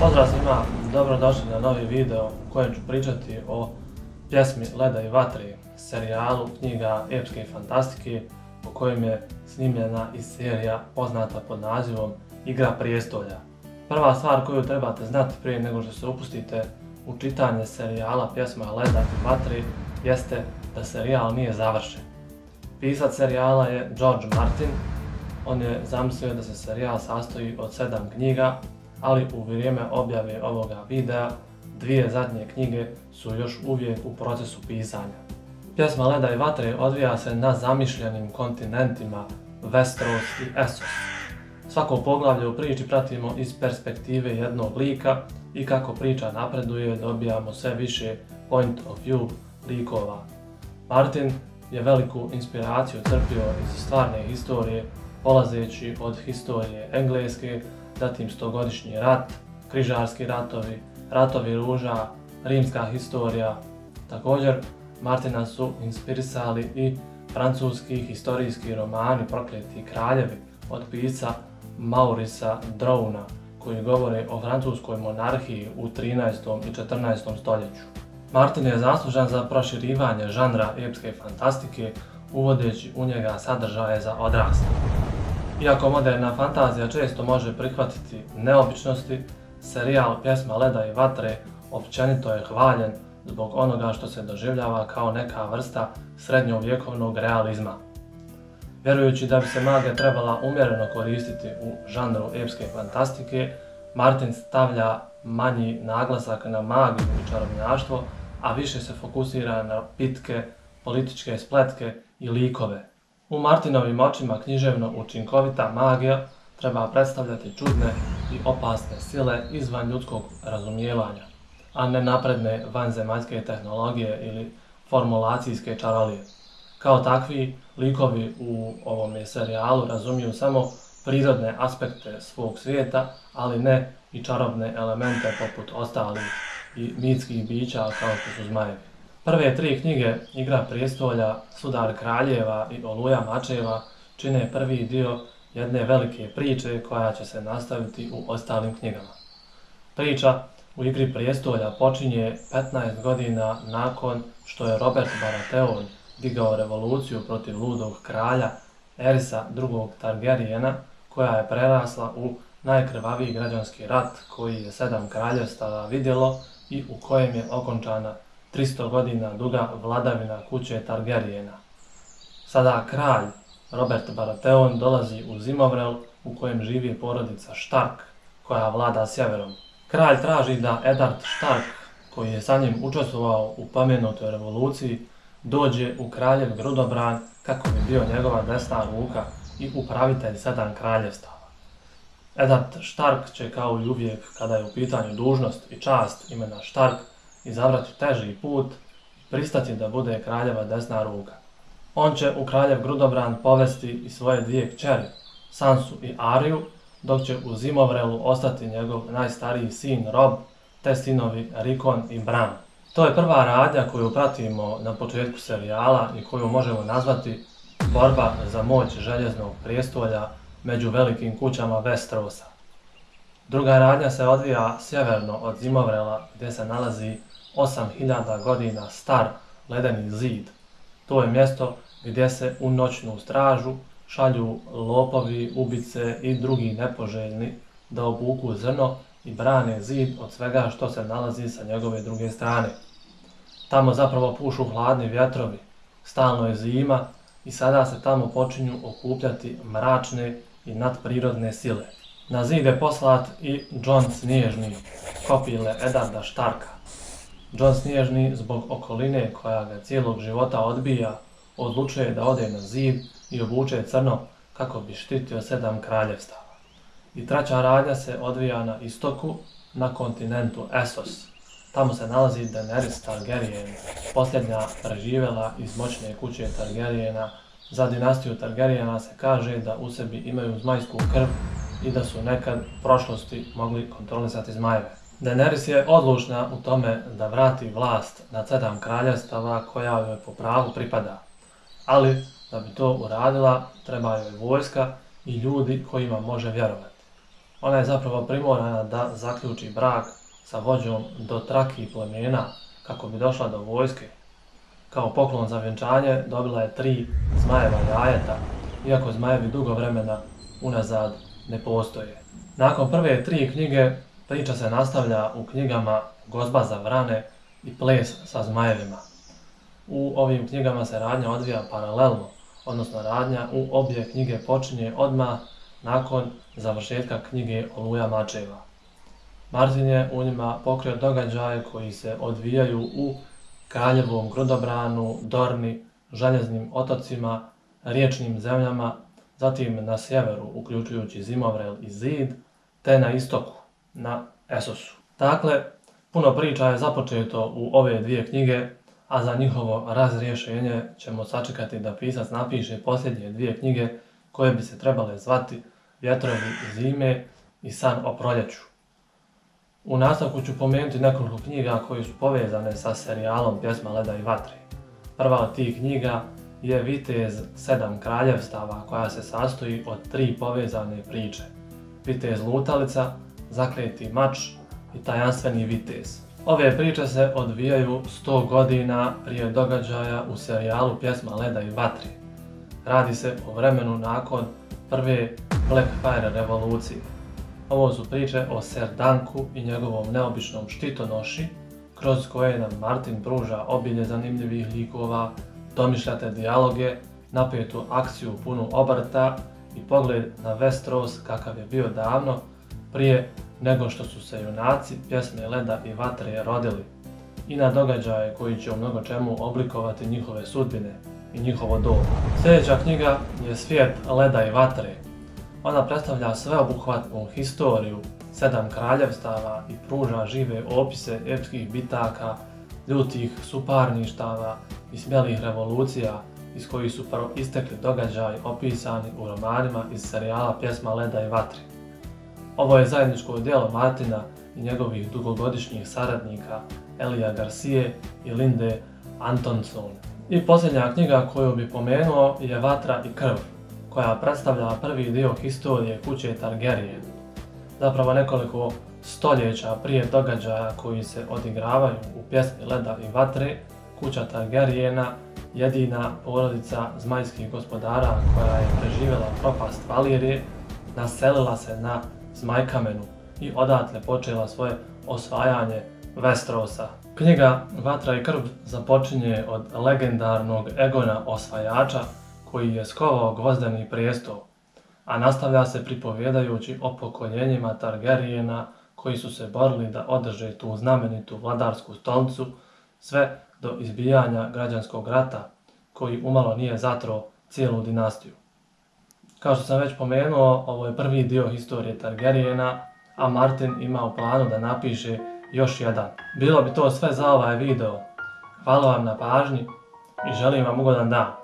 Pozdrav svima, dobrodošli na novi video u kojem ću pričati o pjesmi Leda i vatre, serijalu knjiga epske fantastike po kojem je snimljena i serija poznata pod nazivom Igra prijestolja. Prva stvar koju trebate znati prije nego što se upustite u čitanje serijala pjesma Leda i vatre jeste da serijal nije završen. Pisac serijala je George Martin. On je zamislio da se serijal sastoji od 7 knjiga, ali u vrijeme objave ovoga videa, 2 zadnje knjige su još uvijek u procesu pisanja. Pjesma Leda i vatre odvija se na zamišljenim kontinentima Westeros i Essos. Svako poglavlje u priči pratimo iz perspektive jednog lika i kako priča napreduje dobijamo sve više point of view likova. Martin je veliku inspiraciju crpio iz stvarne historije, polazeći od historije Engleske, zatim stogodišnji rat, križarski ratovi, ratovi ruža, rimska historija. Također, Martina su inspirisali i francuski historijski romani Prokleti kraljevi od pisca Maurice'a Drouina, koji govore o francuskoj monarhiji u 13. i 14. stoljeću. Martin je zaslužan za proširivanje žanra epske fantastike, uvodeći u njega sadržaje za odrasle. Iako moderna fantazija često može prihvatiti neobičnosti, serijal Pjesma Leda i vatre općenito je hvaljen zbog onoga što se doživljava kao neka vrsta srednjovjekovnog realizma. Vjerujući da bi se magija trebala umjereno koristiti u žanru epske fantastike, Martin stavlja manji naglasak na magiju i čarobnjaštvo, a više se fokusira na bitke, političke spletke i likove. U Martinovim očima književno učinkovita magija treba predstavljati čudne i opasne sile izvan ljudskog razumijevanja, a ne napredne vanzemaljske tehnologije ili formulacijske čarolije. Kao takvi, likovi u ovome serijalu razumiju samo prirodne aspekte svog svijeta, ali ne i čarobne elemente poput ostalih i mitskih bića kao što su zmajevi. Prve 3 knjige Igra prijestolja, Sudar kraljeva i Oluja mačeva čine prvi dio jedne velike priče koja će se nastaviti u ostalim knjigama. Priča u Igri prijestolja počinje 15 godina nakon što je Robert Baratheon digao revoluciju protiv ludog kralja Aerysa II. Targaryena, koja je prerasla u najkrvaviji građanski rat koji je 7 kraljevstava vidjelo i u kojem je okončana 300 godina duga vladavina kuće Targaryena. Sada kralj Robert Baratheon dolazi u Zimovrel u kojem živi porodica Stark koja vlada sjeverom. Kralj traži da Eddard Stark, koji je sa njim učestvovao u pomenutoj revoluciji, dođe u kraljev Grudobran kako bi bio njegova desna ruka i upravitelj 7 kraljevstava. Eddard Stark će kao i uvijek kada je u pitanju dužnost i čast imena Stark izabrati teži put i pristati da bude kraljeva desna ruka. On će u kraljev Grudobran povesti i svoje 2 kćeri, Sansu i Ariju, dok će u Zimovrelu ostati njegov najstariji sin Robb, te sinovi Rickon i Bran. To je prva radnja koju pratimo na početku serijala i koju možemo nazvati borba za moć željeznog prijestolja među velikim kućama Westerosa. Druga radnja se odvija sjeverno od Zimovrela gdje se nalazi 8000 godina star ledeni zid. To je mjesto gdje se u noćnu stražu šalju lopovi, ubice i drugi nepoželjni da obuku zrno i brane zid od svega što se nalazi sa njegove druge strane. Tamo zapravo pušu hladni vjetrovi, stalno je zima i sada se tamo počinju okupljati mračne i nadprirodne sile. Na zid je poslat i Jon Snježni, kopile Eddarda Starka. Jon Snježni zbog okoline koja ga cijelog života odbija, odlučuje da ode na zid i obuče crno kako bi štitio 7 kraljevstava. I treća radnja se odvija na istoku, na kontinentu Essos. Tamo se nalazi Daenerys Targaryen, posljednja preživjela iz moćne kuće Targaryena. Za dinastiju Targaryena se kaže da u sebi imaju zmajsku krv i da su nekad u prošlosti mogli kontrolisati zmajeve. Daenerys je odlučna u tome da vrati vlast nad 7 kraljevstava koja joj po pravu pripada. Ali da bi to uradila treba joj vojska i ljudi kojima može vjerovati. Ona je zapravo primorana da zaključi brak sa vođom Dotraki plemena kako bi došla do vojske. Kao poklon za vjenčanje dobila je 3 zmajeva jajeta, iako zmajevi dugo vremena unazad ne postoje. Nakon prve 3 knjige priča se nastavlja u knjigama Gozba za vrane i Ples sa zmajevima. U ovim knjigama se radnja odvija paralelno, odnosno radnja u obje knjige počinje odmah nakon završetka knjige Oluja mačeva. Martin je u njima pokrio događaje koji se odvijaju u Kraljevom Grudobranu, Dorni, Željeznim otocima, riječnim zemljama, zatim na sjeveru, uključujući Zimovrel i Zid, te na istoku, na Esosu. Dakle, puno priča je započeto u ove 2 knjige, a za njihovo razrješenje ćemo sačekati da pisac napiše posljednje 2 knjige koje bi se trebale zvati Vjetrovi zime i San o proljeću. U nastavku ću pomenuti nekoliko knjiga koje su povezane sa serijalom Pjesma leda i vatre. Prva od tih knjiga je Vitez 7 kraljevstava koja se sastoji od 3 povezane priče. Vitez lutalica, Zakleti mač i Tajanstveni vitez. Ove priče se odvijaju 100 godina prije događaja u serijalu Pjesma leda i vatre. Radi se o vremenu nakon prve Blackfire revolucije. Ovo su priče o Ser Danku i njegovom neobičnom štitonoši, kroz koje nam Martin pruža obilje zanimljivih likova, domišljate dijaloge, napetu akciju punu obrta i pogled na Westeros kakav je bio davno, prije nego što su se junaci Pjesme leda i vatre rodili, i na događaje koji će u mnogo čemu oblikovati njihove sudbine i njihovo doba. Sljedeća knjiga je Svijet leda i vatre. Ona predstavlja sveobuhvatnu historiju 7 kraljevstava i pruža žive opise epskih bitaka, ljutih suparništava i smjelih revolucija iz kojih su proistekli događaji opisani u romanima iz serijala Pjesma leda i vatre. Ovo je zajedničko djelo Martina i njegovih dugogodišnjih saradnika Elija Garcije i Linde Antonson. I posljednja knjiga koju bi pomenuo je Vatra i krv, koja predstavlja prvi dio historije kuće Targaryen. Zapravo nekoliko stoljeća prije događaja koji se odigravaju u Pjesmi leda i vatre, kuća Targaryena, jedina porodica zmajskih gospodara koja je preživjela propast Valirije, naselila se na Zmajkamenu i odatle počela svoje osvajanje Westerosa. Knjiga Vatra i krv započinje od legendarnog Egona Osvajača koji je skovao gvozdeni prijestol, a nastavlja se pripovjedajući o pokoljenjima Targaryena koji su se borili da održe tu znamenitu vladarsku stolicu sve do izbijanja građanskog rata koji umalo nije zatro cijelu dinastiju. Kao što sam već pomenuo, ovo je prvi dio historije Targaryena, a Martin ima u planu da napiše još jedan. Bilo bi to sve za ovaj video. Hvala vam na pažnji i želim vam ugodan dan.